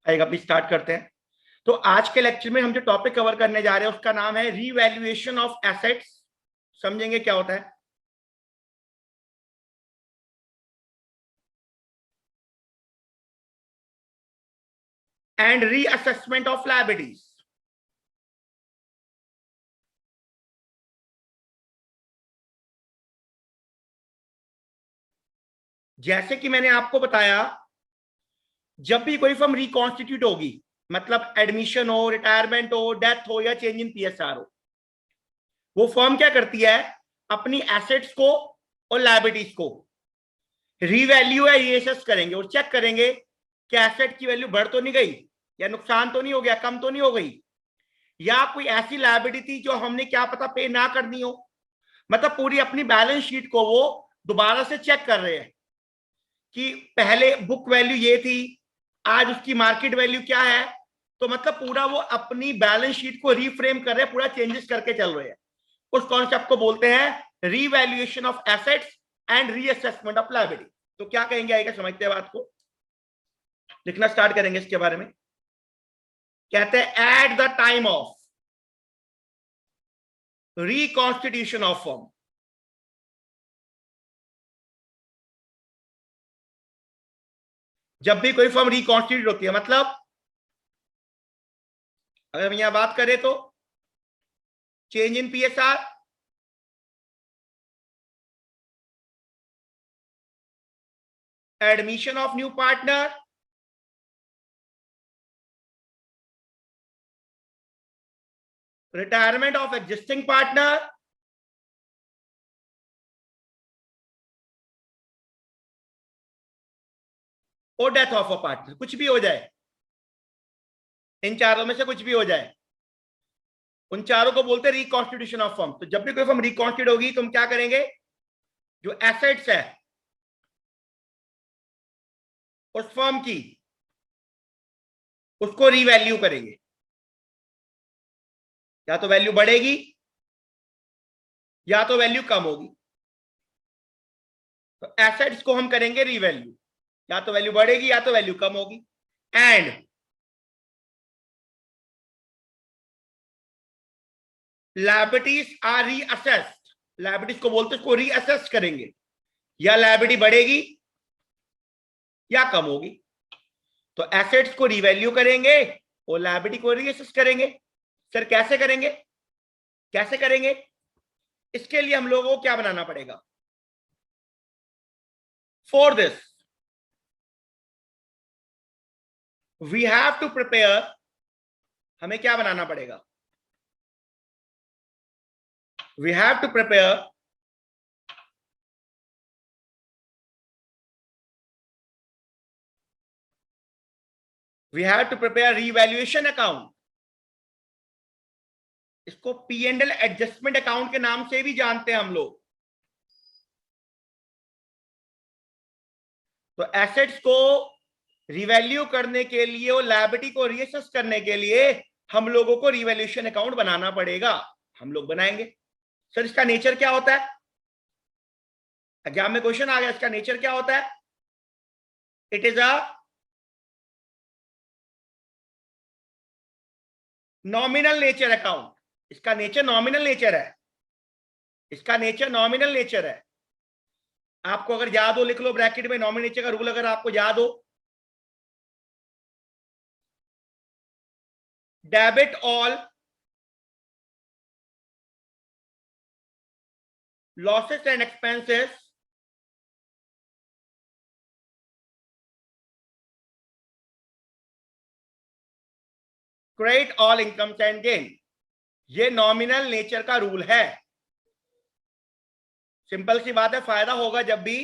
आएगा। भी स्टार्ट करते हैं। तो आज के लेक्चर में हम जो टॉपिक कवर करने जा रहे हैं उसका नाम है रीवैल्यूएशन ऑफ एसेट्स। समझेंगे क्या होता है। And reassessment of liabilities. जैसे कि मैंने आपको बताया, जब भी कोई फर्म रिकॉन्स्टिट्यूट होगी, मतलब एडमिशन हो, रिटायरमेंट हो, डेथ हो या चेंज इन पीएसआर हो, वो फर्म क्या करती है, अपनी एसेट्स को और लायबिलिटीज को रीवैल्यू या रीअसेस करेंगे और चेक करेंगे कि एसेट की वैल्यू बढ़ तो नहीं गई, या नुकसान तो नहीं हो गया, कम तो नहीं हो गई, या कोई ऐसी लायबिलिटी थी जो हमने क्या पता पे ना करनी हो। मतलब पूरी अपनी बैलेंस शीट को वो दोबारा से चेक कर रहे हैं कि पहले बुक वैल्यू ये थी, आज उसकी मार्केट वैल्यू क्या है। तो मतलब पूरा वो अपनी बैलेंस शीट को रीफ्रेम कर रहे हैं, पूरा चेंजेस करके चल रहे हैं। उस कॉन्सेप्ट को बोलते हैं revaluation of assets and reassessment of liability. तो क्या कहेंगे, आएगा समझते हैं बात को, लिखना स्टार्ट करेंगे इसके बारे में। कहते हैं at the time of reconstitution of firm, जब भी कोई फर्म रिकॉन्स्टिट्यूट होती है, मतलब अगर हम यहां बात करें तो change in PSR, admission of new partner, retirement of existing partner, और डेथ ऑफ अ पार्टनर, कुछ भी हो जाए, इन चारों में से कुछ भी हो जाए, उन चारों को बोलते हैं रिकॉन्स्टिट्यूशन ऑफ फर्म। तो जब भी कोई फर्म रिकॉन्स्टिट्यूट होगी तो हम क्या करेंगे, जो एसेट्स है उस फर्म की, उसको रीवैल्यू करेंगे। या तो वैल्यू बढ़ेगी या तो वैल्यू कम होगी। तो एसेट्स को हम करेंगे रीवैल्यू, या तो वैल्यू बढ़ेगी या तो वैल्यू कम होगी। And liabilities are reassessed, liabilities को बोलते हैं उसको रीअसेस करेंगे, या लायबिलिटी बढ़ेगी या कम होगी। तो एसेट्स को रीवैल्यू करेंगे और लायबिलिटी को रीअसेस करेंगे। सर कैसे करेंगे, कैसे करेंगे, इसके लिए हम लोगों को क्या बनाना पड़ेगा। For this we have to prepare, हमें क्या बनाना पड़ेगा, we have to prepare we have to prepare revaluation account. इसको P and L adjustment account के नाम से भी जानते हैं हम लोग। तो एसेट्स को रिवैल्यू करने के लिए और लायबिलिटी को रीअसेस करने के लिए हम लोगों को रिवैल्यूएशन अकाउंट बनाना पड़ेगा। हम लोग बनाएंगे। सर इसका नेचर क्या होता है, एग्जाम में क्वेश्चन आ गया, इसका नेचर क्या होता है। It is a nominal nature account. इसका नेचर नॉमिनल नेचर है, इसका नेचर नॉमिनल नेचर है। आपको अगर याद हो लिख लो ब्रैकेट में, नॉमिनल नेचर का रूल अगर आपको याद हो, debit all losses and expenses credit all incomes and gain। ये नॉमिनल नेचर का रूल है। सिंपल सी बात है, फायदा होगा जब भी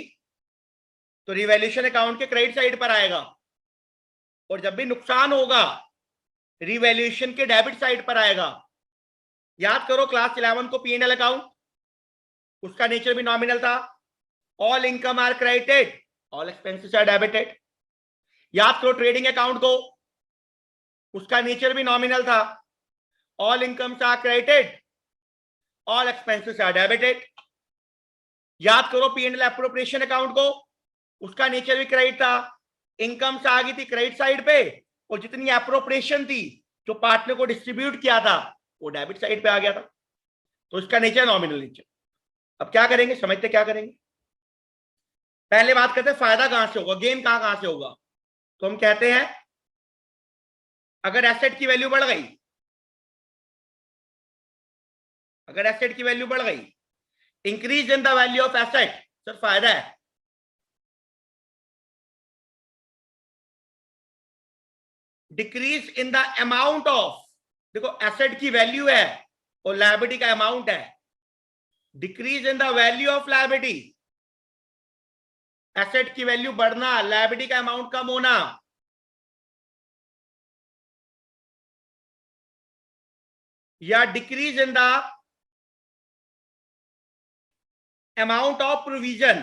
तो रिवैल्यूएशन अकाउंट के क्रेडिट साइड पर आएगा, और जब भी नुकसान होगा रिवैल्यूएशन के डेबिट साइड पर आएगा। याद करो क्लास 11 को पी एंड एल अकाउंट, उसका नेचर भी नॉमिनल था। All income are credited, all expenses are debited. याद करो ट्रेडिंग अकाउंट को, उसका नेचर भी नॉमिनल था। All incomes are credited, all expenses are debited. याद करो P and L appropriation account को, उसका नेचर भी क्रेडिट था। इनकम्स आ गई थी क्रेडिट साइड पे और जितनी एप्रोप्रिएशन थी जो पार्टनर को डिस्ट्रीब्यूट किया था वो डेबिट साइड पे आ गया था, तो इसका नेचर नॉमिनल नेचर। अब क्या करेंगे, समझते क्या करेंगे। पहले बात करते हैं फायदा कहां से होगा, गेन कहां से होगा। तो हम कहते हैं अगर एसेट की वैल्यू बढ़ गई, अगर एसेट की वैल्यू बढ़ गई, increase in the value of asset, sir फायदा है। Decrease in the amount of, देखो एसेट की वैल्यू है और लायबिलिटी का अमाउंट है, decrease in the value of liability, asset की वैल्यू बढ़ना, लायबिलिटी का अमाउंट कम होना, या decrease in the amount of provision,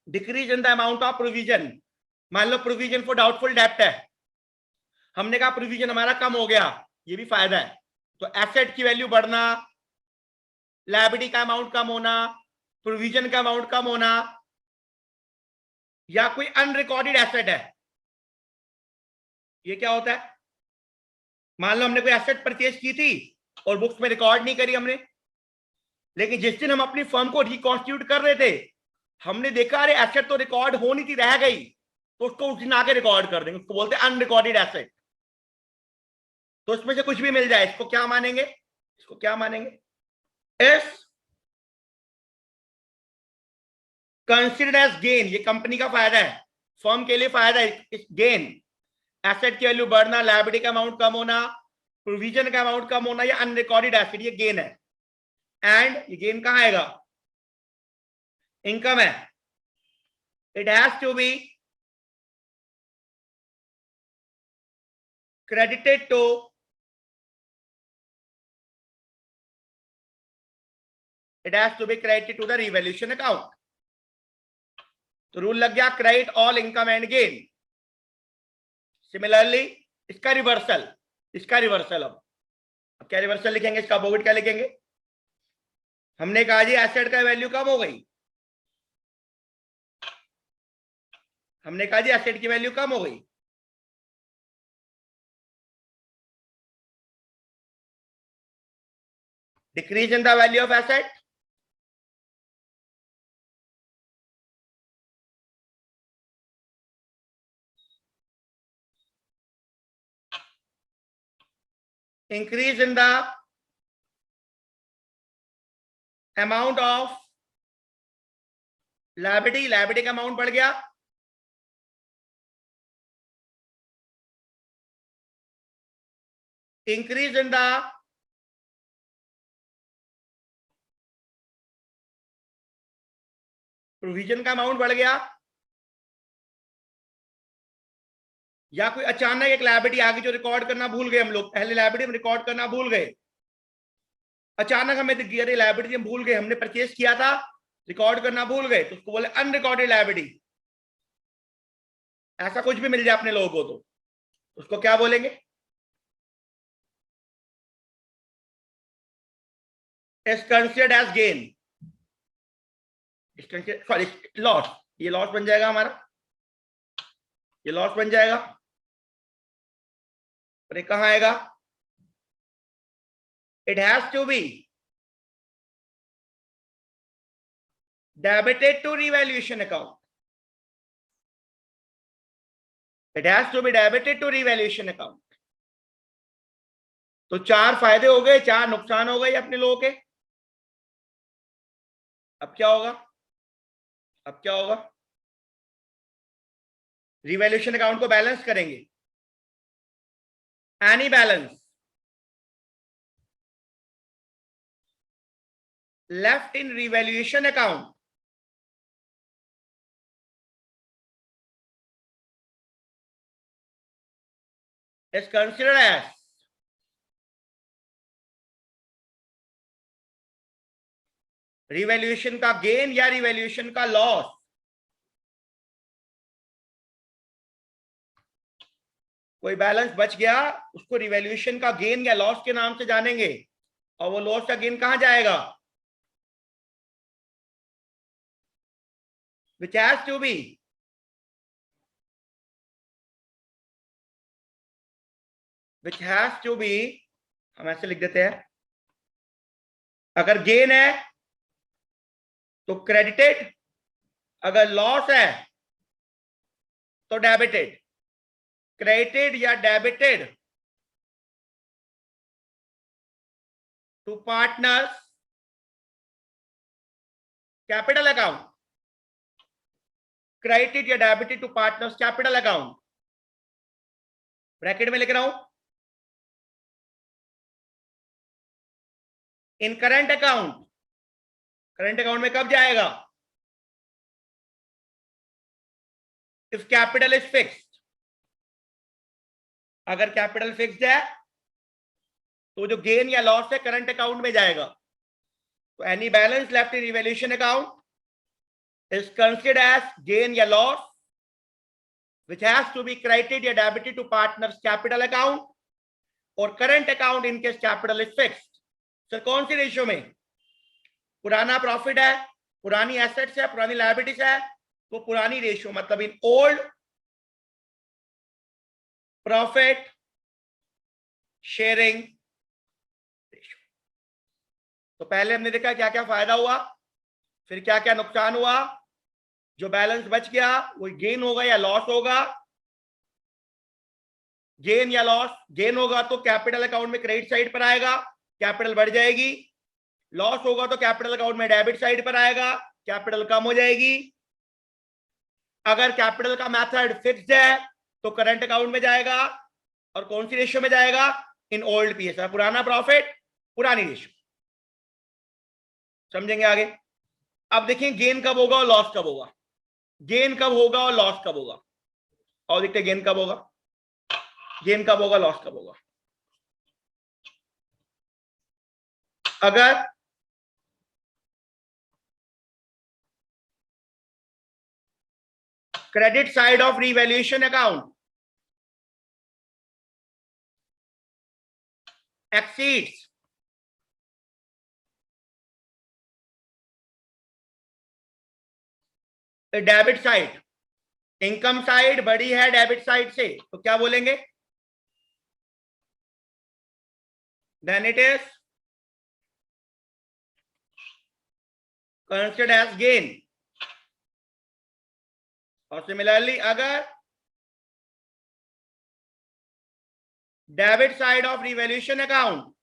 decrease in the amount of provision. मान लो प्रोविजन फॉर डाउटफुल डेब्ट है, हमने कहा प्रोविजन हमारा कम हो गया, ये भी फायदा है। तो एसेट की वैल्यू बढ़ना, लायबिलिटी का अमाउंट कम होना, प्रोविजन का अमाउंट कम होना, या कोई अनरिकॉर्डेड एसेट है, ये क्या होता है। मान लो हमने कोई एसेट परचेज की थी और बुक्स में रिकॉर्ड नहीं करी हमने, लेकिन जिस दिन हम अपनी फर्म को रिकॉन्स्टिट्यूट कर रहे थे हमने देखा अरे एसेट तो रिकॉर्ड होनी थी, रह गई, तो उसको उस दिन आके रिकॉर्ड कर देंगे, उसको बोलते हैं अनरिकॉर्डेड एसेट। तो इसमें से कुछ भी मिल जाए इसको क्या मानेंगे, इसको क्या मानेंगे, इस कंसिडर्ड एज गेन। ये कंपनी का फायदा है, फर्म के लिए फायदा है, इस गेन, एसेट की वैल्यू बढ़ना, लायबिलिटी का अमाउंट कम होना, प्रोविजन का अमाउंट कम होना, या अनरिकॉर्डेड एसेट, ये गेन है। एंड ये गेन कहां आएगा, इनकम है। It has to be credited to it has to be credited to the revaluation account। तो रूल लग गया credit all income and gain. Similarly इसका रिवर्सल, इसका रिवर्सल, अब क्या रिवर्सल लिखेंगे, इसका अपोजिट क्या लिखेंगे। हमने कहा जी एसेट का वैल्यू कम हो गई, हमने कहा जी एसेट की वैल्यू कम हो गई, decrease in the value of asset, increase in the amount of liability, liability का अमाउंट बढ़ गया, इंक्रीज इन द प्रोविजन का अमाउंट बढ़ गया, या कोई अचानक एक लायबिलिटी आ गई जो रिकॉर्ड करना भूल गए हम लोग, पहले लायबिलिटी में रिकॉर्ड करना भूल गए, अचानक हमें दिख गया लायबिलिटी हम भूल गए, हमने परचेज किया था रिकॉर्ड करना भूल गए, तो उसको बोले अनरिकॉर्डेड लायबिलिटी। ऐसा कुछ भी मिल जाए अपने लोगों को तो उसको क्या बोलेंगे, is considered as gain, sorry loss, ये लॉस बन जाएगा हमारा, ये लॉस बन जाएगा। और ये कहां आएगा, it has to be debited to revaluation account, it has to be debited to revaluation account. तो चार फायदे हो गए, चार नुकसान हो गए अपने लोगों के। अब क्या होगा, अब क्या होगा, रिवैल्यूएशन अकाउंट को बैलेंस करेंगे, any balance left in revaluation account is considered as revaluation का गेन या रिवैल्यूएशन का लॉस। कोई बैलेंस बच गया उसको रिवैल्यूएशन का गेन या लॉस के नाम से जानेंगे, और वो लॉस का गेन कहां जाएगा, which has to be which has to be, हम ऐसे लिख देते हैं, अगर गेन है तो क्रेडिटेड, अगर लॉस है तो डेबिटेड। क्रेडिटेड या debited to partners capital account, credited या debited to partners capital account, bracket में लिख रहा हूं, in current account. Current account में कब जाएगा? इफ कैपिटल इज फिक्स्ड, अगर कैपिटल फिक्स्ड है तो जो गेन या लॉस है करंट अकाउंट में जाएगा। तो any balance left in revaluation account is considered as gain या loss which has to be credited या debited to partners capital account और current account in case capital is fixed। Sir कौन सी ratio में? पुराना profit है, पुरानी assets है, पुरानी लायबिलिटीज है, तो पुरानी रेशियो मतलब इन ओल्ड प्रॉफिट शेयरिंग रेशियो। तो पहले हमने देखा क्या क्या फायदा हुआ, फिर क्या क्या नुकसान हुआ, जो बैलेंस बच गया वो गेन होगा या लॉस होगा। गेन या लॉस, गेन होगा तो कैपिटल अकाउंट में क्रेडिट साइड पर आएगा, कैपिटल बढ़ जाएगी। लॉस होगा तो कैपिटल अकाउंट में डेबिट साइड पर आएगा, कैपिटल कम हो जाएगी। अगर कैपिटल का मेथड फिक्स्ड है तो करंट अकाउंट में जाएगा, और कौन सी रेशियो में जाएगा? इन ओल्ड पीएस, पुराना प्रॉफिट पुरानी रेशियो। समझेंगे आगे? अब देखिए गेन कब होगा और लॉस कब होगा। गेन कब होगा और लॉस कब होगा, और देखते गेन कब होगा, गेन कब होगा, लॉस कब होगा। अगर credit side of revaluation account exceeds debit side, income side बड़ी है डेबिट साइड से, तो क्या बोलेंगे? Then it is considered as gain. और सिमिलरली अगर debit side of revaluation account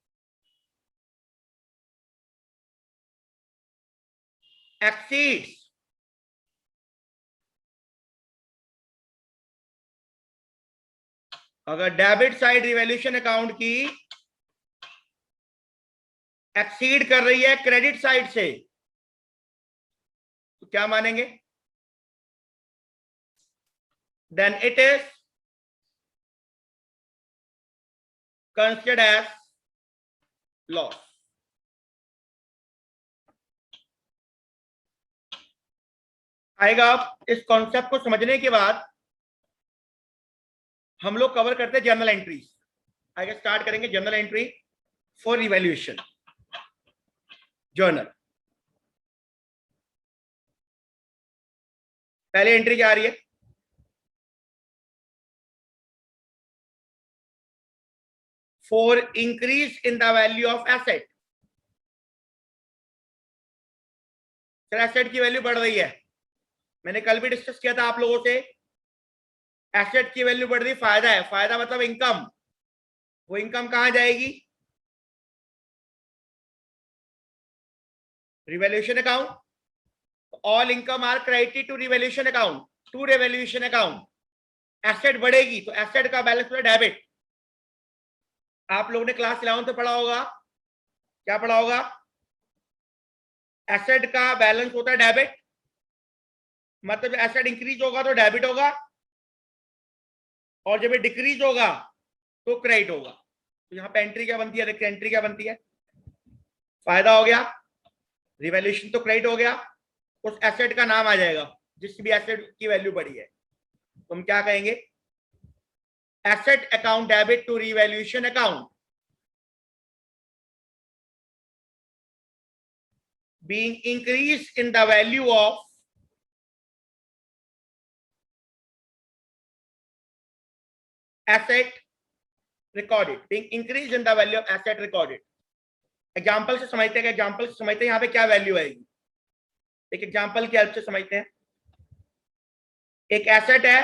exceeds अगर डेबिट साइड रिवैल्यूएशन अकाउंट की एक्सीड कर रही है क्रेडिट साइड से, तो क्या मानेंगे? Then it is considered as loss. आएगा। आप इस कॉन्सेप्ट को समझने के बाद हम लोग कवर करते हैं जर्नल एंट्रीज। आगे स्टार्ट करेंगे journal entry for revaluation. Journal पहले एंट्री क्या आ रही है? For increase in the value of asset. Sir asset की वैल्यू बढ़ रही है, मैंने कल भी डिस्कस किया था आप लोगों से, एसेट की वैल्यू बढ़ रही, फायदा है, फायदा मतलब इनकम। वो इनकम कहां जाएगी? Revaluation account. All income are credited to revaluation account, to revaluation account. Asset बढ़ेगी तो एसेट का बैलेंस होगा डेबिट। आप लोगों ने क्लास 11 में पढ़ा होगा, क्या पढ़ा होगा? एसेट का बैलेंस होता है डेबिट, मतलब एसेट इंक्रीज होगा तो डेबिट होगा, और जब ये डिक्रीज होगा तो क्रेडिट होगा। तो यहाँ पे एंट्री क्या बनती है? देखिए एंट्री क्या बनती है, फायदा हो गया, रिवैल्यूएशन तो क्रेडिट हो गया, उस एसेट का नाम आ जाएगा जिस भी एसेट की वैल्यू बढ़ी है, तो हम क्या कहेंगे? Asset account debit to revaluation account being increased in the value of asset recorded, being increased in the value of asset recorded. Example से समझते हैं, एग्जाम्पल से समझते हैं यहाँ पे क्या वैल्यू आएगी. एक एग्जाम्पल की हेल्प से समझते हैं. एक एसेट है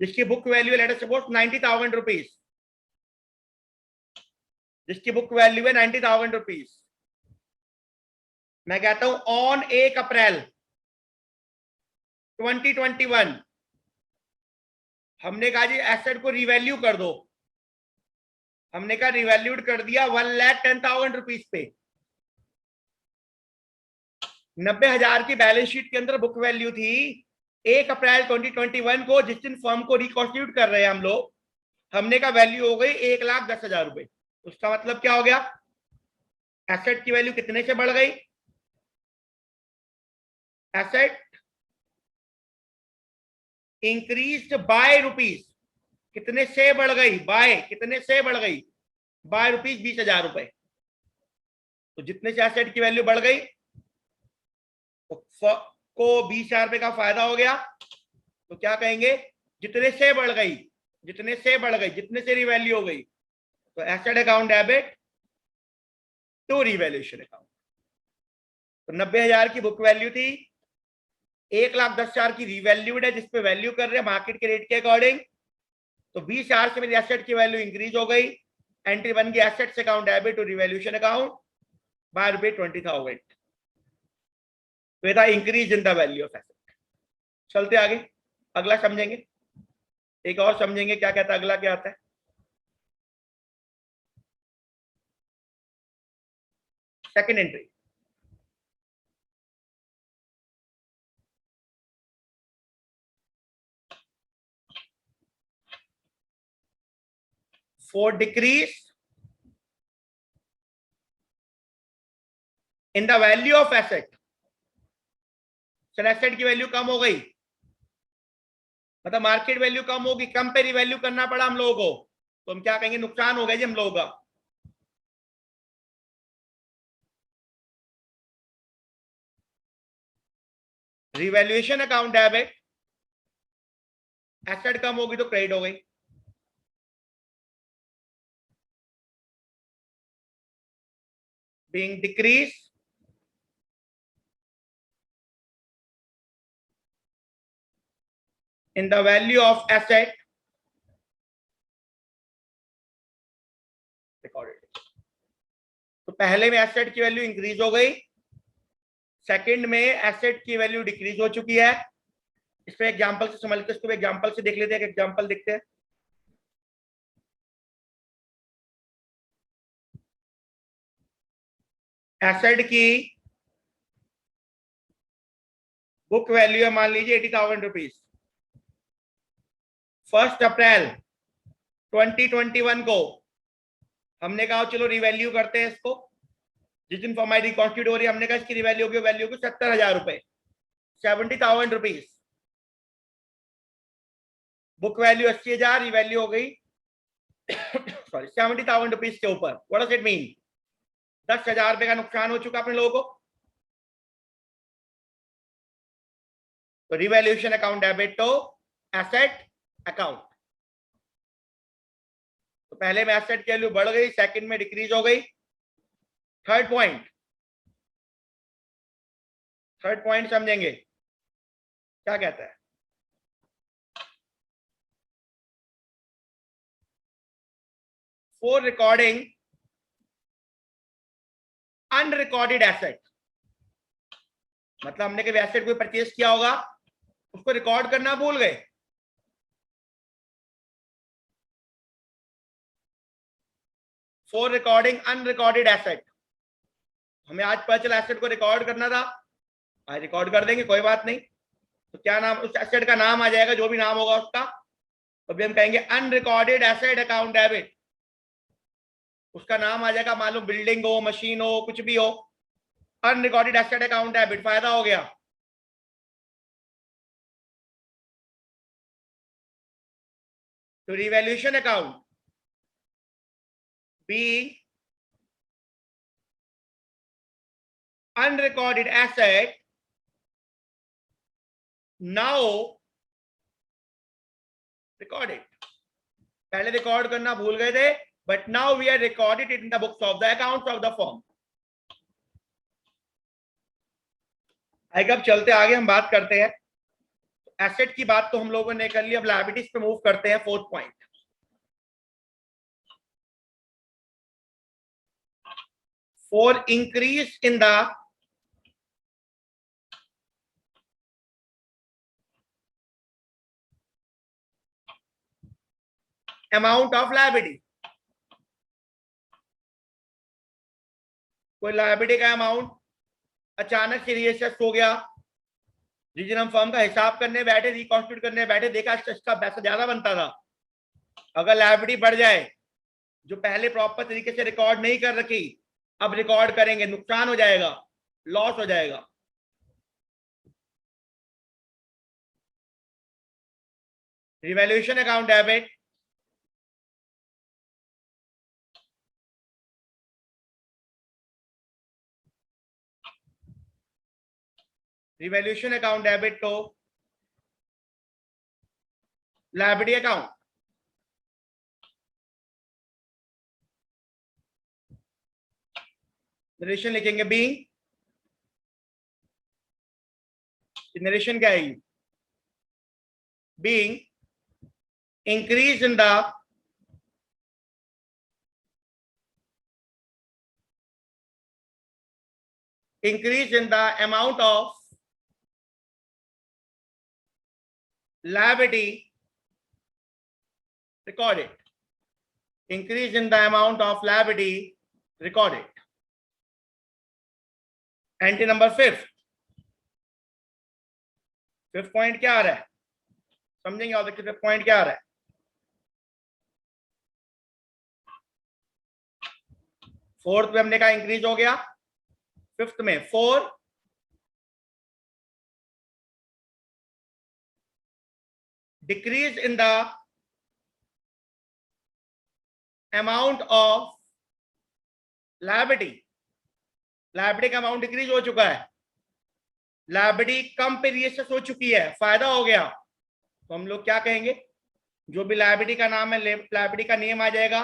जिसकी book value let us suppose 90,000 rupees, जिसकी बुक वैल्यू है 90,000 रुपीज. मैं कहता हूं ऑन 1 अप्रैल 2021 हमने कहा जी एसेट को रिवैल्यू कर दो. हमने कहा रिवैल्यूड कर दिया 1,10,000 रुपीज पे. 90,000 की बैलेंस शीट के अंदर बुक वैल्यू थी. 1 अप्रैल 2021 को जिस दिन फर्म को रिकॉन्स्टिट्यूट कर रहे हैं हम लोग, हमने कहा वैल्यू हो गई 1,10,000 रुपए. उसका मतलब क्या हो गया? एसेट की वैल्यू कितने से बढ़ गई? Asset increased by rupees. कितने से बढ़ गई? बाय. कितने से बढ़ गई? बाय रुपीज 20,000 रुपए. तो जितने से एसेट की वैल्यू बढ़ गई को 20,000 रुपए का फायदा हो गया. तो क्या कहेंगे? जितने से बढ़ गई, जितने से बढ़ गई, जितने से रिवैल्यू हो गई. तो asset account debit to revaluation account. तो 90,000 की बुक वैल्यू थी, 1,10,000 की रिवैल्यूड है जिसपे वैल्यू कर रहे हैं मार्केट के रेट के अकॉर्डिंग. तो 20,000 से मेरी एसेट की वैल्यू इंक्रीज हो गई. एंट्री बन गई assets account debit to revaluation account by रुपए 20,000. तो था increase in the value of asset. चलते आगे, अगला समझेंगे. एक और समझेंगे क्या कहता है अगला, क्या आता है. Second entry. for decrease in the value of asset. चल एसेट की वैल्यू कम हो गई, मतलब मार्केट वैल्यू कम होगी, कम पे रिवैल्यू करना पड़ा हम लोगों को. तो हम क्या कहेंगे? नुकसान हो गया जी हम लोगों का. Revaluation account debit. एसेट कम होगी तो क्रेडिट हो गई. being decreased in the value of asset recorded. तो पहले में एसेट की वैल्यू इंक्रीज हो गई, सेकंड में एसेट की वैल्यू डिक्रीज हो चुकी है. इस पे एग्जांपल से समझ लेते हैं, इसको एग्जांपल से देख लेते हैं. एक एग्जांपल देखते हैं. एसेट की बुक वैल्यू है मान लीजिए 80,000 रुपीज. 1 अप्रैल 2021 को हमने कहा चलो रिवैल्यू करते हैं इसको. जिस दिन फॉर्म रिकॉन्स्टिट्यूट हो रही है हमने कहा इसकी रिवैल्यू की वैल्यू को 70,000 रुपए, 70,000 रुपीज. बुक वैल्यू 80,000, रिवैल्यू हो गई सॉरी 70,000 रुपीज के ऊपर. What does it mean? 10,000 रुपए का नुकसान हो चुका अपने लोगों को. तो revaluation account debit to asset account. तो पहले में एसेट की वैल्यू बढ़ गई, सेकंड में डिक्रीज हो गई. थर्ड पॉइंट समझेंगे क्या कहता है. For recording unrecorded asset. मतलब हमने कभी एसेट कोई परचेज किया होगा, उसको रिकॉर्ड करना भूल गए. For recording unrecorded asset. हमें आज पता चला एसेट को रिकॉर्ड करना था, आज रिकॉर्ड कर देंगे, कोई बात नहीं. तो क्या नाम उस एसेट का नाम आ जाएगा, जो भी नाम होगा उसका. तो भी हम कहेंगे अनरिकॉर्डेड एसेट अकाउंट डेबिट. उसका नाम आ जाएगा, मालूम बिल्डिंग हो, मशीन हो, कुछ भी हो. अनरिकॉर्डेड एसेट अकाउंट डेबिट, फायदा हो गया. तो revaluation account being unrecorded asset, now recorded. पहले रिकॉर्ड करना भूल गए थे, but now we are recorded it in the books of the accounts of the firm. अब चलते आगे हम बात करते हैं। एसेट की बात तो हम लोगों ने कर ली, अब लायबिलिटीज पे मूव करते हैं। Fourth point, for increase in the amount of liability. कोई लायबिलिटी का अमाउंट अचानक से रीअसेस हो गया, जिस दिन हम फर्म का हिसाब करने बैठे, रिकॉन्स्टिट्यूट करने बैठे, देखा इसका पैसा ज्यादा बनता था। अगर लायबिलिटी बढ़ जाए जो पहले प्रॉपर तरीके से रिकॉर्ड नहीं कर रखी, अब रिकॉर्ड करेंगे, नुकसान हो जाएगा, लॉस हो जाएगा। Revaluation account debit, revaluation account debit तो लायबिलिटी अकाउंट। नरेशन लिखेंगे बीइंग, नरेशन क्या आएगी, being increase in the amount of liability recorded, increase in the amount of liability recorded। Entry number fifth point क्या आ रहा है, समझेंगे और देखिए फिफ्थ पॉइंट क्या आ रहा है। फोर्थ में हमने कहा इंक्रीज हो गया, फिफ्थ में four decrease in the amount of liability. Liability का अमाउंट डिक्रीज हो चुका है, लायबिलिटी कम पे रीअसेस हो चुकी है, फायदा हो गया, तो हम लोग क्या कहेंगे, जो भी लायबिलिटी का नाम है, लायबिलिटी का नेम आ जाएगा,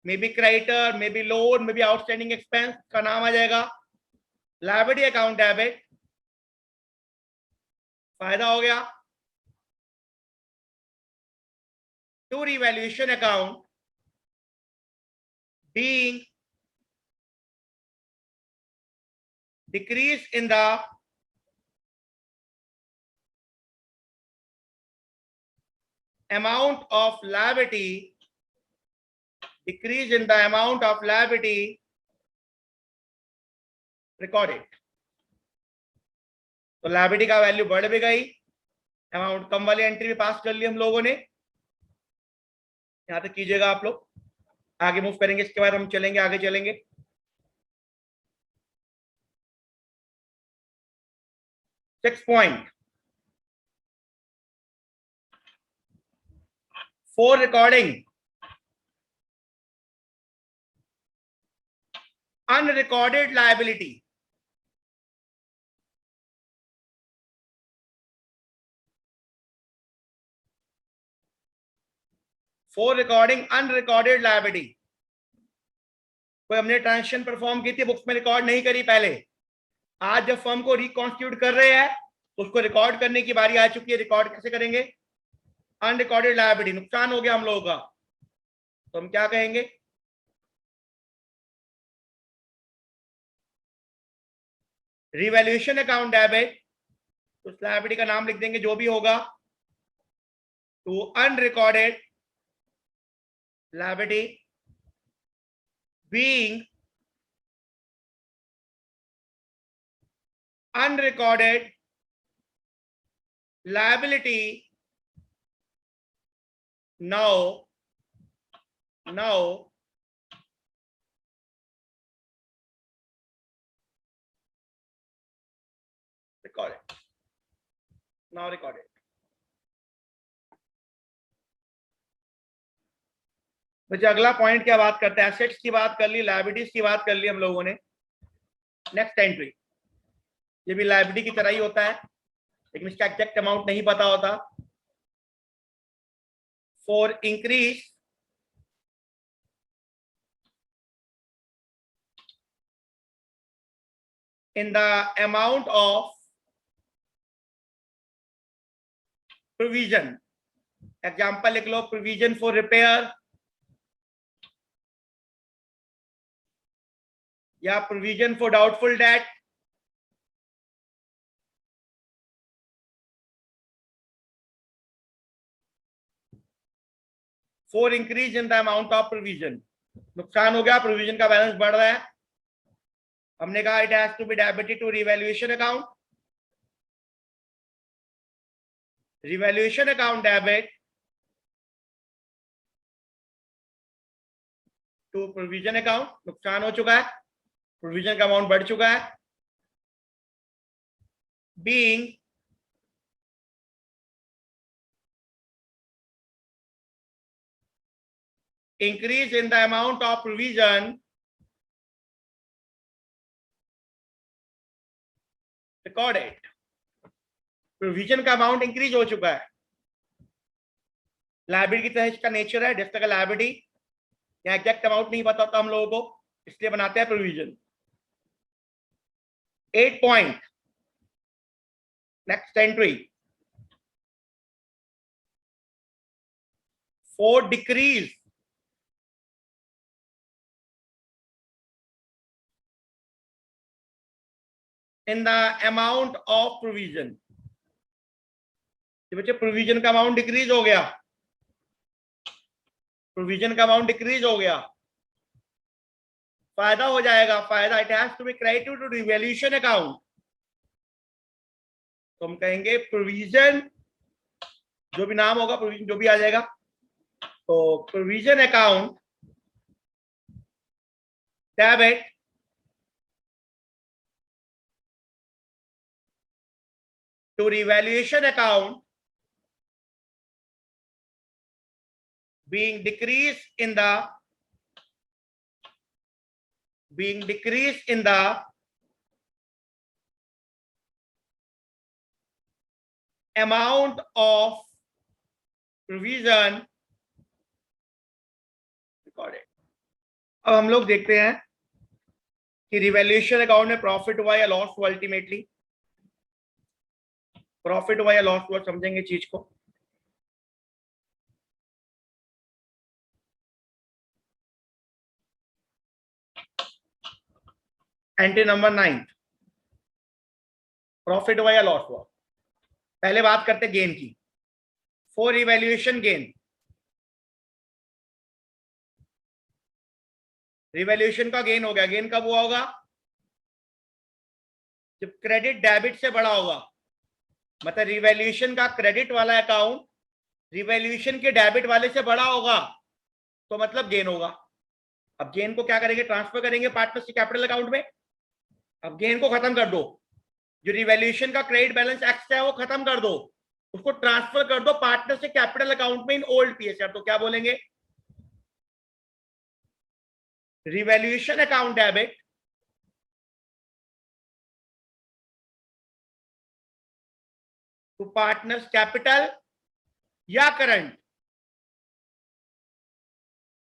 may be creditor, may be loan, may be outstanding expense का नाम आ जाएगा, लायबिलिटी अकाउंट डेबिट, फायदा हो गया। To revaluation account being decrease in the amount of liability, decrease in the amount of liability recorded। तो liability का value बढ़ भी गई, अमाउंट कम वाली एंट्री भी पास कर ली हम लोगों ने। यहां तक कीजिएगा आप लोग, आगे मूव करेंगे, इसके बाद हम चलेंगे, आगे चलेंगे। Six point, for recording unrecorded liability. For recording unrecorded liability, कोई हमने ट्रांजेक्शन परफॉर्म की थी, बुक्स में रिकॉर्ड नहीं करी पहले, आज जब फर्म को रिकॉन्स्टिट्यूट कर रहे हैं तो उसको रिकॉर्ड करने की बारी आ चुकी है। रिकॉर्ड कैसे करेंगे, अनरिकॉर्डेड लायबिलिटी, नुकसान हो गया हम लोगों का, तो हम क्या कहेंगे, रिवैल्यूएशन अकाउंट डेबिट, तो उस लायबिलिटी का नाम लिख देंगे जो भी होगा, to unrecorded liability being unrecorded liability now recorded, now recorded। बच्चे अगला पॉइंट क्या बात करते हैं, एसेट्स की बात कर ली, लायबिलिटीज की बात कर ली हम लोगों ने। नेक्स्ट एंट्री, ये भी लायबिलिटी की तरह ही होता है, लेकिन इसका एग्जैक्ट अमाउंट नहीं पता होता। for increase in the amount of provision. Example लिख लो, प्रोविजन फॉर रिपेयर या provision for doubtful debt, for increase in the amount of provision. नुकसान हो गया, प्रोविजन का बैलेंस बढ़ रहा है, हमने कहा it has to be debited to revaluation account, revaluation account debit to provision account. नुकसान हो चुका है, प्रोविजन का अमाउंट बढ़ चुका है। Being increase in the amount of provision recorded, provision का अमाउंट इंक्रीज हो चुका है। लायबिलिटी की तरह इसका नेचर है, जैसे लायबिलिटी, या एग्जैक्ट अमाउंट नहीं पता होता हम लोगों को, इसलिए बनाते हैं provision. 8 point, next entry, for decrease in the amount of provision। बच्चे प्रोविजन का अमाउंट डिक्रीज हो गया, प्रोविजन का अमाउंट डिक्रीज हो गया, फायदा हो जाएगा, फायदा it has to be credited to revaluation account. तो हम कहेंगे प्रोविजन, जो भी नाम होगा प्रोविजन जो भी आ जाएगा, तो provision account debit to revaluation account being decreased in the amount of provision recorded। अब हम लोग देखते हैं कि रिवैल्यूएशन अकाउंट में प्रॉफिट हुआ या लॉस हुआ। अल्टीमेटली प्रॉफिट हुआ या लॉस हुआ, समझेंगे चीज को। एंट्री नंबर 9, प्रॉफिट हुआ या लॉस हुआ। पहले बात करते गेन की। फॉर रिवैल्यूएशन गेन, रिवैल्यूएशन का गेन हो गया। गेन कब हुआ होगा? जब क्रेडिट डेबिट से बड़ा होगा, मतलब रिवैल्यूएशन का क्रेडिट वाला अकाउंट रिवैल्यूएशन के डेबिट वाले से बड़ा होगा, तो मतलब गेन होगा। अब गेन को क्या करेंगे? ट्रांसफर करेंगे पार्टनरशिप कैपिटल अकाउंट में। अब गेन को खत्म कर दो, जो रिवैल्यूएशन का क्रेडिट बैलेंस एक्स है वो खत्म कर दो, उसको ट्रांसफर कर दो पार्टनरशिप कैपिटल अकाउंट में इन ओल्ड पीएसआर। तो क्या बोलेंगे? Revaluation account debit to partners capital या करंट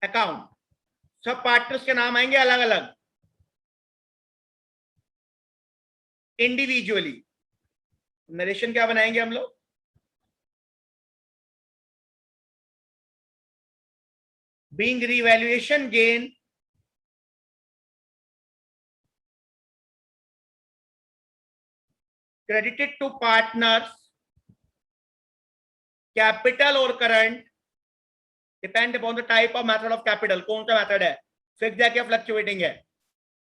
अकाउंट। सब पार्टनर्स के नाम आएंगे अलग अलग, इंडिविजुअली। नरेशन क्या बनाएंगे हम लोग? Being revaluation gain credited to partners capital और current depend upon the type of method of capital. कौन सा मेथड है? फिक्स्ड है क्या फ्लक्चुएटिंग है?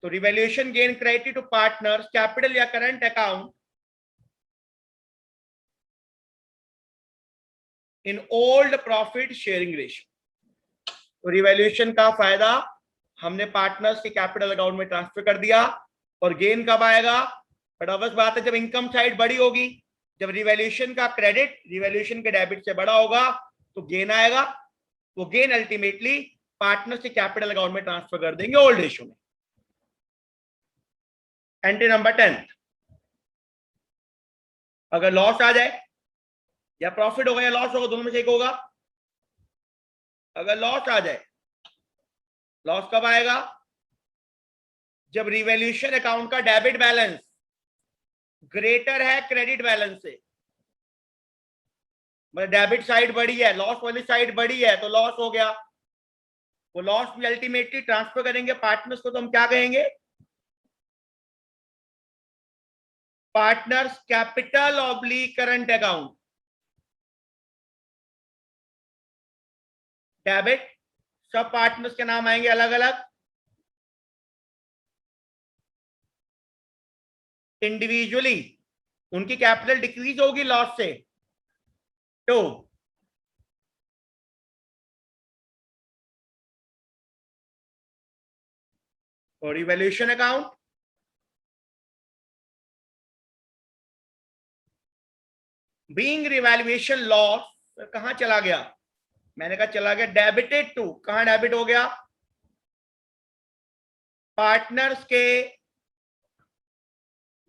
तो revaluation gain credited to partners capital या current account in old profit sharing ratio. तो रिवैल्यूएशन का फायदा हमने पार्टनर्स के कैपिटल अकाउंट में ट्रांसफर कर दिया। और गेन कब आएगा? बट ऑब्वियस बात है, जब इनकम साइड बड़ी होगी, जब रिवैल्यूएशन का क्रेडिट रिवैल्यूएशन के डेबिट से बड़ा होगा तो गेन आएगा। वो गेन अल्टीमेटली पार्टनर से कैपिटल अकाउंट में ट्रांसफर कर देंगे ओल्ड रेशियो में। एंट्री नंबर 10, अगर लॉस आ जाए या प्रॉफिट होगा या लॉस होगा, दोनों में से एक होगा, अगर लॉस आ जाए, लॉस कब आएगा? जब रिवैल्यूएशन अकाउंट का डेबिट बैलेंस ग्रेटर है क्रेडिट बैलेंस से, मतलब डेबिट साइड बड़ी है, लॉस वाली साइड बड़ी है, तो लॉस हो गया। वो लॉस भी अल्टीमेटली ट्रांसफर करेंगे पार्टनर्स को, तो हम क्या कहेंगे? Partners capital oblique current account. Debit सब पार्टनर्स के नाम आएंगे अलग अलग, इंडिविजुअली उनकी कैपिटल डिक्रीज होगी लॉस से। तो और revaluation account, being revaluation loss, कहां चला गया? मैंने कहा चला गया डेबिटेड टू, कहां डेबिट हो गया? पार्टनर्स के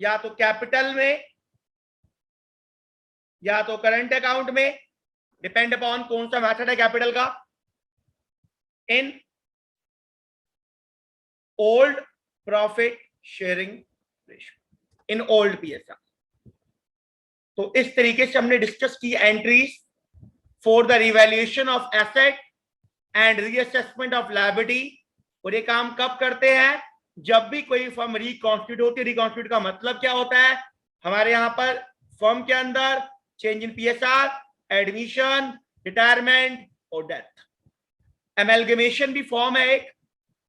या तो कैपिटल में या तो करंट अकाउंट में, डिपेंड अपॉन कौन सा मेथड है कैपिटल का, इन ओल्ड प्रॉफिट शेयरिंग रेशियो, इन ओल्ड पीएसआर। तो इस तरीके से हमने डिस्कस की entries for the revaluation of asset and reassessment of liability. और ये काम कब करते हैं? जब भी कोई फर्म रिकॉन्स्टिट्यूट होती है। रिकॉन्स्टिट्यूट का मतलब क्या होता है? हमारे यहां पर फर्म के अंदर change in PSR, admission, retirement और डेथ। एमेलगमेशन भी फॉर्म है एक,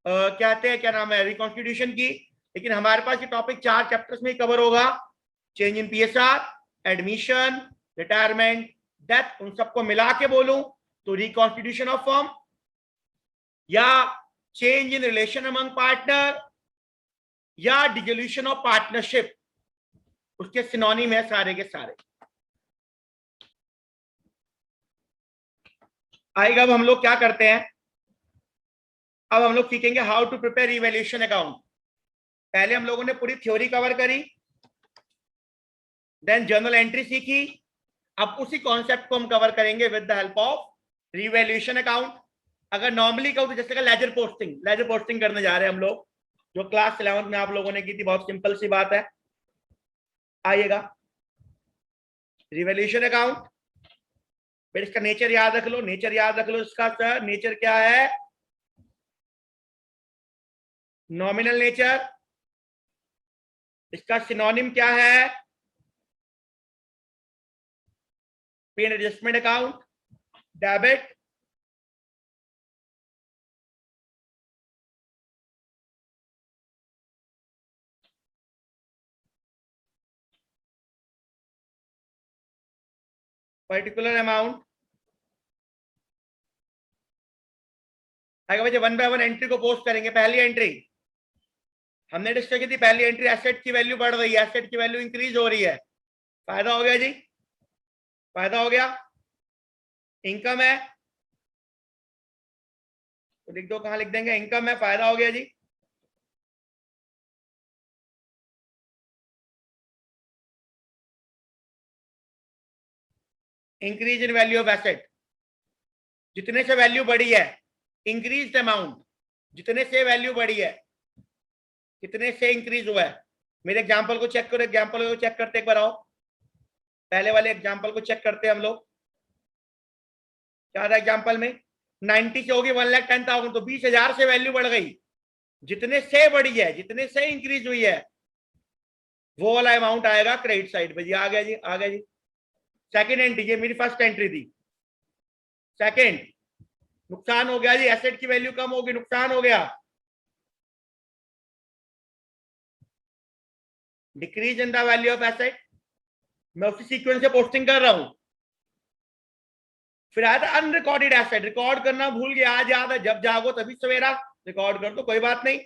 कहते हैं क्या नाम है, रिकॉन्स्टिट्यूशन की। लेकिन हमारे पास ये टॉपिक 4 चैप्टर्स में कवर होगा। Change in PSR, admission, retirement, death, उन सबको मिला के बोलूं तो रिकॉन्स्टिट्यूशन ऑफ फर्म या change in relation among partner या डिसोल्यूशन ऑफ पार्टनरशिप, उसके सिनोनिम है सारे के सारे। आएगा। अब हम लोग क्या करते हैं, अब हम लोग सीखेंगे how to prepare revaluation account. पहले हम लोगों ने पूरी थ्योरी कवर करी, देन जर्नल एंट्री सीखी। अब उसी कॉन्सेप्ट को हम कवर करेंगे with the help of revaluation account. अगर नॉर्मली कहूं तो जैसे लेजर पोस्टिंग, लेजर पोस्टिंग करने जा रहे हैं हम लोग, जो क्लास 11th में आप लोगों ने की थी, बहुत सिंपल सी बात है। आइएगा, रिवैल्यूएशन अकाउंट, फिर इसका नेचर याद रख लो, नेचर याद रख लो इसका। सर नेचर क्या है? Nominal nature. इसका सिनोनिम क्या है? पे and adjustment account, debit, particular amount. आगे बच्चे वन बाय वन एंट्री को पोस्ट करेंगे। पहली एंट्री हमने डिस्कस की थी, पहली एंट्री एसेट की वैल्यू बढ़ रही है, एसेट की वैल्यू इंक्रीज हो रही है, फायदा हो गया जी, फायदा हो गया। इनकम है तो लिख दो, कहां लिख देंगे? इनकम है, फायदा हो गया जी। Increase in value of asset, जितने से वैल्यू बढ़ी है, इंक्रीज अमाउंट, जितने से वैल्यू बढ़ी है, कितने से इंक्रीज हुआ है। मेरे एग्जांपल को चेक करो, एग्जांपल को चेक करते एक बार आओ, पहले वाले एग्जांपल को चेक करते हैं हम लोग। क्या था एग्जांपल में? 90 से होगी 1,10,000, तो 20,000 से वैल्यू बढ़ गई। जितने से बढ़ी है, जितने से इंक्रीज हुई है, वो वाला अमाउंट आएगा क्रेडिट साइड पे जी। आ गया जी, आ गया जी। सेकंड एंट्री, ये मेरी फर्स्ट एंट्री थी। सेकंड, नुकसान हो गया जी, एसेट की वैल्यू कम होगी, नुकसान हो गया, decrease in the value of asset. मैं उसी सीक्वेंस से पोस्टिंग कर रहा हूं। फिर आया था अनरिकॉर्डेड एसेट, रिकॉर्ड करना भूल गया, आज याद है, जब जागो तभी सवेरा, रिकॉर्ड कर दो, कोई बात नहीं।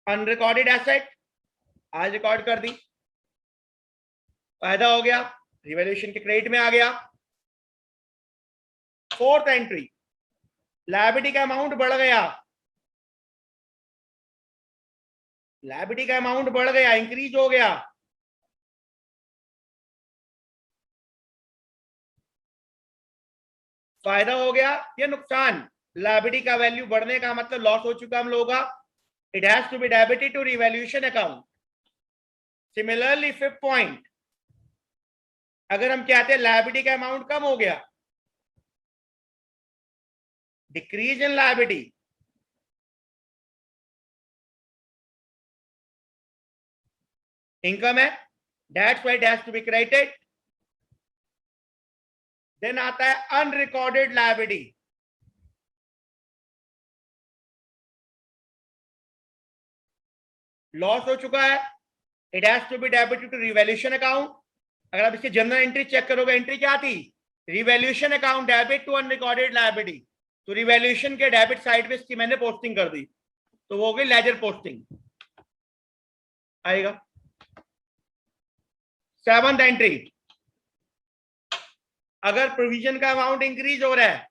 अनरिकॉर्डेड एसेट आज रिकॉर्ड कर दी, फायदा हो गया, रिवैल्यूएशन के क्रेडिट में आ गया। फोर्थ एंट्री, लायबिलिटी का अमाउंट बढ़ गया, लायबिलिटी का अमाउंट बढ़ गया, इंक्रीज हो गया, फायदा हो गया या नुकसान? लायबिलिटी का वैल्यू बढ़ने का मतलब लॉस हो चुका हम लोगों का. It has to be debited to revaluation account. Similarly fifth point, अगर हम कहते हैं लायबिलिटी का अमाउंट कम हो गया, डिक्रीज इन लायबिलिटी, इनकम है, that's why it has to be credited. Then आता है अनरिकॉर्डेड लायबिलिटी. लॉस हो चुका है, it has to be debited to revaluation account. अगर आप इसकी जनरल एंट्री चेक करोगे, एंट्री क्या थी? Revaluation account debit to unrecorded liability. तो रिवैल्यूएशन के डेबिट साइड पे इसकी मैंने पोस्टिंग कर दी, तो वो हो गई लेजर पोस्टिंग आएगा. सेवंथ एंट्री, अगर प्रोविजन का अमाउंट इंक्रीज हो रहा है,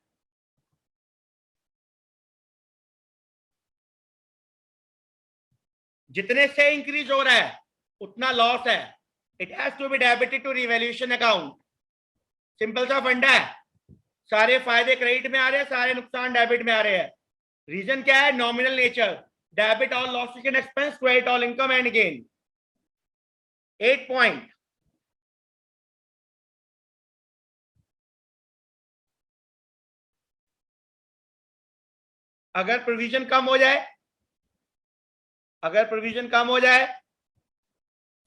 जितने से इंक्रीज हो रहा है उतना लॉस है, it has to be debited to revaluation account. Simple सा फंडा है. सारे फायदे क्रेडिट में आ रहे हैं, सारे नुकसान डेबिट में आ रहे हैं. रीजन क्या है? Nominal nature. Debit all losses and expense, credit all income and gain. 8 point, अगर प्रोविजन कम हो जाए, अगर प्रोविजन कम हो जाए,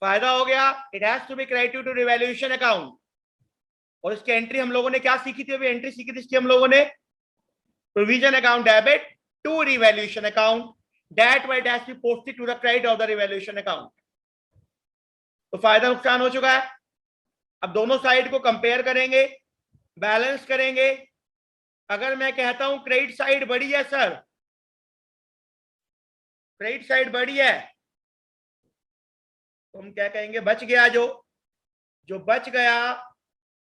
फायदा हो गया, it has to be credited to revaluation account. और इसकी एंट्री हम लोगों ने क्या सीखी थी? अभी एंट्री सीखी थी इसकी हम लोगों ने, provision account debit to revaluation account, that why it has to be posted to the credit of the revaluation account. तो फायदा नुकसान हो चुका है. अब दोनों साइड को कंपेयर करेंगे, बैलेंस करेंगे. अगर मैं कहता हूं क्रेडिट साइड बड़ी है सर, क्रेडिट साइड बड़ी है, तो हम क्या कहेंगे? बच गया. जो बच गया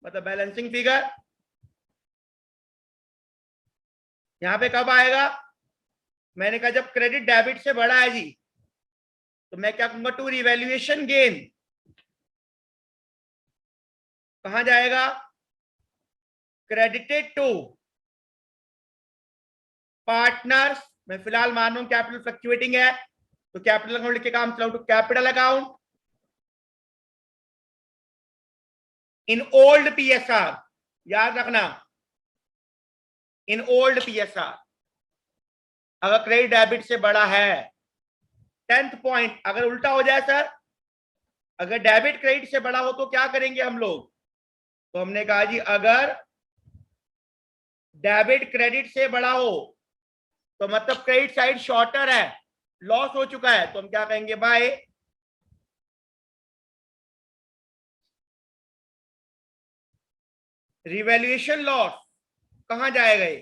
मतलब बैलेंसिंग फिगर. यहां पे कब आएगा? मैंने कहा जब क्रेडिट डेबिट से बड़ा है जी, तो मैं क्या कहूंगा? To revaluation gain. कहां जाएगा? Credited to partners. मैं फिलहाल मान रहा हूं कैपिटल फ्लक्चुएटिंग है, तो कैपिटल अकाउंट लिख के काम चलाओ. To capital account in old PSR. याद रखना, इन ओल्ड पीएसआर अगर क्रेडिट डेबिट से बड़ा है. 10th पॉइंट, अगर उल्टा हो जाए सर, अगर डेबिट क्रेडिट से बड़ा हो तो क्या करेंगे हम लोग? तो हमने कहा जी अगर डेबिट क्रेडिट से बड़ा हो तो मतलब क्रेडिट साइड शॉर्टर है, लॉस हो चुका है, तो हम क्या कहेंगे? बाय. रिवैल्यूएशन लॉस कहां जाएगा? ये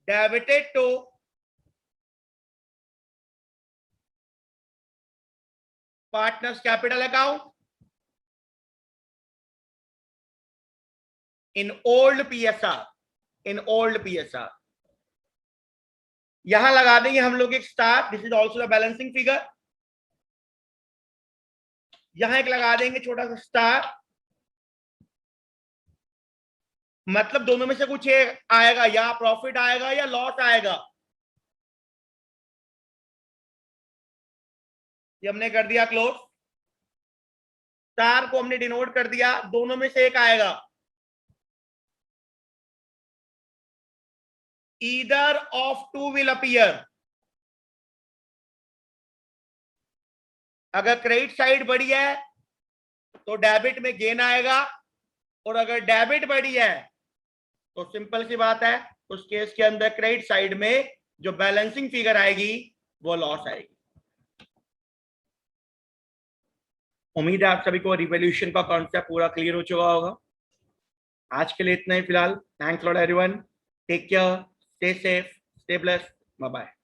debited to partners capital account in old PSR. In old PSR यहां लगा देंगे हम लोग एक star. This is also the balancing figure. यहां एक लगा देंगे छोटा सा स्टार. मतलब दोनों में से कुछ एक आएगा, या प्रॉफिट आएगा या लॉस आएगा. ये हमने कर दिया क्लोज. स्टार को हमने डिनोट कर दिया, दोनों में से एक आएगा. Either of two will appear. अगर क्रेडिट साइड बड़ी है तो डेबिट में गेन आएगा, और अगर डेबिट बड़ी है तो सिंपल सी बात है, उस केस के अंदर क्रेडिट साइड में जो बैलेंसिंग फिगर आएगी वो लॉस आएगी. उम्मीद है आप सभी को रिवैल्यूएशन का कॉन्सेप्ट पूरा क्लियर हो चुका होगा. आज के लिए इतना ही फिलहाल. Thanks lot everyone. Take care, stay safe, stay blessed. Bye bye.